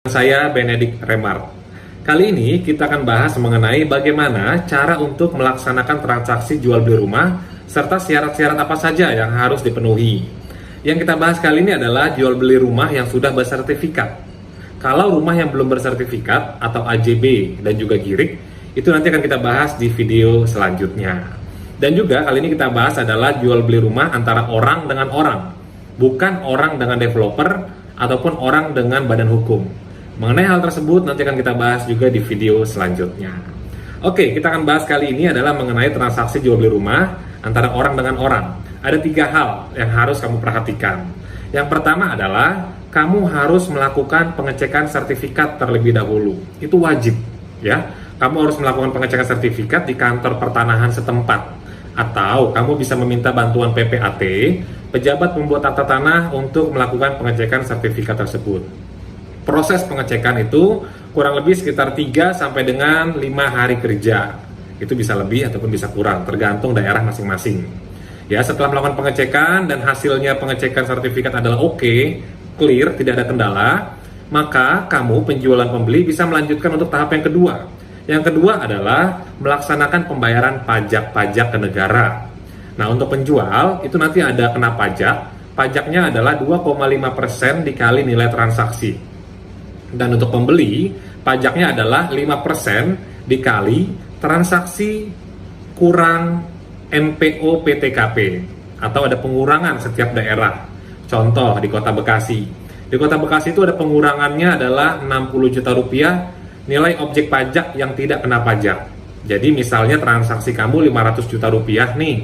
Saya Benedict Remart. Kali ini kita akan bahas mengenai bagaimana cara untuk melaksanakan transaksi jual beli rumah serta syarat-syarat apa saja yang harus dipenuhi. Yang kita bahas kali ini adalah jual beli rumah yang sudah bersertifikat. Kalau rumah yang belum bersertifikat atau AJB dan juga GIRIK, itu nanti akan kita bahas di video selanjutnya. Dan juga kali ini kita bahas adalah jual beli rumah antara orang dengan orang, bukan orang dengan developer ataupun orang dengan badan hukum. Mengenai hal tersebut nanti akan kita bahas juga di video selanjutnya. Oke, kita akan bahas kali ini adalah mengenai transaksi jual beli rumah antara orang dengan orang. Ada 3 hal yang harus kamu perhatikan. Yang pertama adalah kamu harus melakukan pengecekan sertifikat terlebih dahulu. Itu wajib, ya. Kamu harus melakukan pengecekan sertifikat di kantor pertanahan setempat, atau kamu bisa meminta bantuan PPAT, pejabat pembuat akta tanah, untuk melakukan pengecekan sertifikat tersebut. Proses pengecekan itu kurang lebih sekitar 3 sampai dengan 5 hari kerja. Itu bisa lebih ataupun bisa kurang, tergantung daerah masing-masing. Ya, setelah melakukan pengecekan dan hasilnya pengecekan sertifikat adalah oke, clear, tidak ada kendala, maka kamu penjualan pembeli bisa melanjutkan untuk tahap yang kedua. Yang kedua adalah melaksanakan pembayaran pajak-pajak ke negara. Nah, untuk penjual itu nanti ada kena pajak. Pajaknya adalah 2,5% dikali nilai transaksi. Dan untuk pembeli, pajaknya adalah 5% dikali transaksi kurang NPO PTKP, atau ada pengurangan setiap daerah. Contoh di Kota Bekasi. Di Kota Bekasi itu ada pengurangannya adalah 60 juta rupiah nilai objek pajak yang tidak kena pajak. Jadi misalnya transaksi kamu 500 juta rupiah nih.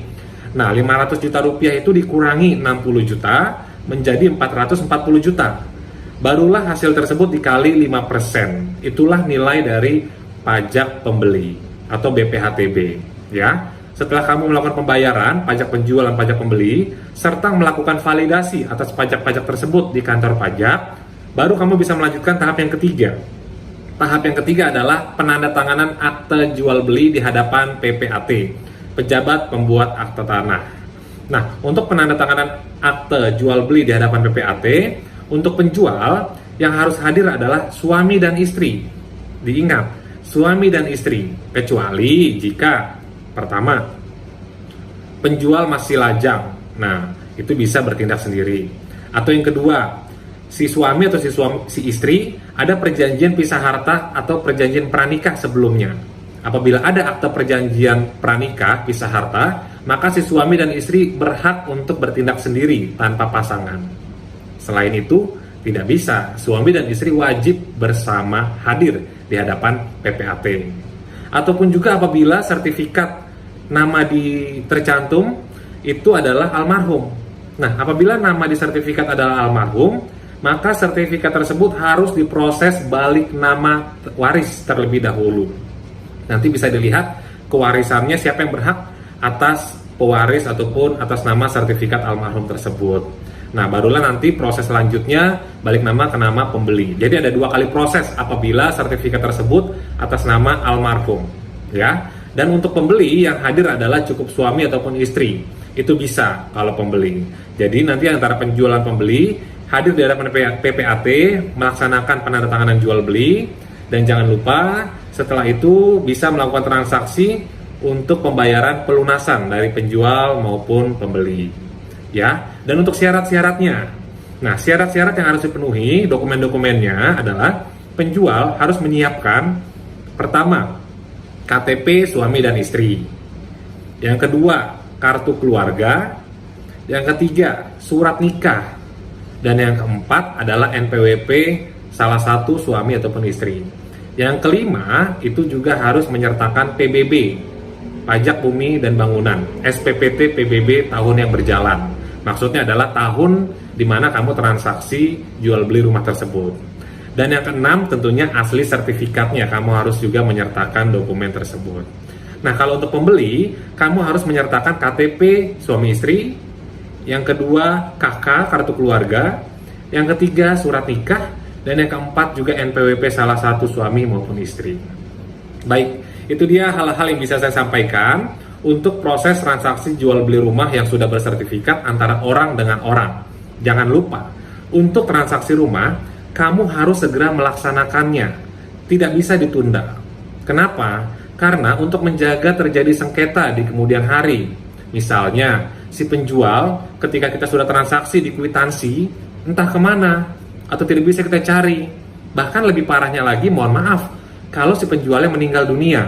Nah, 500 juta rupiah itu dikurangi 60 juta menjadi 440 juta. Barulah hasil tersebut dikali 5%. Itulah nilai dari pajak pembeli atau BPHTB, ya. Setelah kamu melakukan pembayaran pajak penjual dan pajak pembeli serta melakukan validasi atas pajak-pajak tersebut di kantor pajak, baru kamu bisa melanjutkan tahap yang ketiga. Tahap yang ketiga adalah penandatanganan akte jual beli di hadapan PPAT, pejabat pembuat akta tanah. Nah, untuk penandatanganan akte jual beli di hadapan PPAT, untuk penjual yang harus hadir adalah suami dan istri. Diingat, suami dan istri, kecuali jika pertama, penjual masih lajang. Nah, itu bisa bertindak sendiri. Atau yang kedua, si suami atau si istri ada perjanjian pisah harta atau perjanjian pranikah sebelumnya. Apabila ada akte perjanjian pranikah pisah harta, maka si suami dan istri berhak untuk bertindak sendiri tanpa pasangan. Selain itu, tidak bisa. Suami dan istri wajib bersama hadir di hadapan PPAT. Ataupun juga apabila sertifikat nama tercantum itu adalah almarhum. Nah, apabila nama di sertifikat adalah almarhum, maka sertifikat tersebut harus diproses balik nama waris terlebih dahulu. Nanti bisa dilihat kewarisannya siapa yang berhak atas pewaris ataupun atas nama sertifikat almarhum tersebut. Nah, barulah nanti proses selanjutnya balik nama ke nama pembeli. Jadi ada 2 kali proses apabila sertifikat tersebut atas nama almarhum, ya. Dan untuk pembeli yang hadir adalah cukup suami ataupun istri. Itu bisa kalau pembeli. Jadi nanti antara penjual dan pembeli hadir di hadapan PPAT melaksanakan penandatanganan jual beli, dan jangan lupa setelah itu bisa melakukan transaksi untuk pembayaran pelunasan dari penjual maupun pembeli. Ya, dan untuk syarat-syaratnya. Nah, syarat-syarat yang harus dipenuhi, dokumen-dokumennya adalah penjual harus menyiapkan pertama, KTP suami dan istri. Yang kedua, kartu keluarga. Yang ketiga, surat nikah. Dan yang keempat adalah NPWP salah satu suami ataupun istri. Yang kelima, itu juga harus menyertakan PBB, pajak bumi dan bangunan, SPPT PBB tahun yang berjalan. Maksudnya adalah tahun di mana kamu transaksi jual beli rumah tersebut. Dan yang keenam tentunya asli sertifikatnya, kamu harus juga menyertakan dokumen tersebut. Nah, kalau untuk pembeli, kamu harus menyertakan KTP suami istri. Yang kedua, KK, kartu keluarga. Yang ketiga, surat nikah. Dan yang keempat juga NPWP salah satu suami maupun istri. Baik, itu dia hal-hal yang bisa saya sampaikan untuk proses transaksi jual beli rumah yang sudah bersertifikat antara orang dengan orang. Jangan lupa, untuk transaksi rumah kamu harus segera melaksanakannya. Tidak bisa ditunda. Kenapa? Karena untuk menjaga terjadi sengketa di kemudian hari. Misalnya, si penjual ketika kita sudah transaksi di kwitansi, entah kemana, atau tidak bisa kita cari. Bahkan lebih parahnya lagi, mohon maaf, kalau si penjualnya meninggal dunia.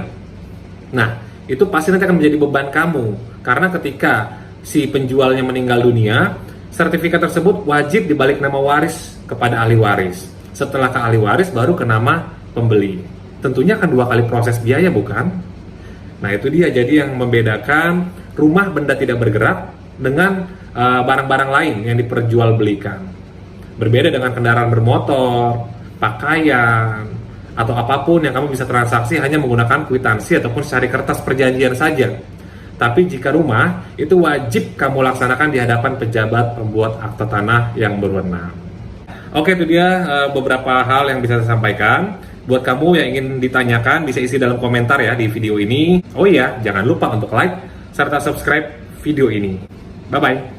Nah, itu pasti nanti akan menjadi beban kamu. Karena ketika si penjualnya meninggal dunia, sertifikat tersebut wajib dibalik nama waris kepada ahli waris. Setelah ke ahli waris, baru ke nama pembeli. Tentunya akan 2 kali proses biaya, bukan? Nah, itu dia jadi yang membedakan rumah benda tidak bergerak dengan barang-barang lain yang diperjualbelikan. Berbeda dengan kendaraan bermotor, pakaian, atau apapun yang kamu bisa transaksi hanya menggunakan kwitansi ataupun secari kertas perjanjian saja. Tapi jika rumah, itu wajib kamu laksanakan di hadapan pejabat pembuat akta tanah yang berwenang. Oke, itu dia beberapa hal yang bisa saya sampaikan. Buat kamu yang ingin ditanyakan, bisa isi dalam komentar ya di video ini. Oh iya, jangan lupa untuk like serta subscribe video ini. Bye-bye.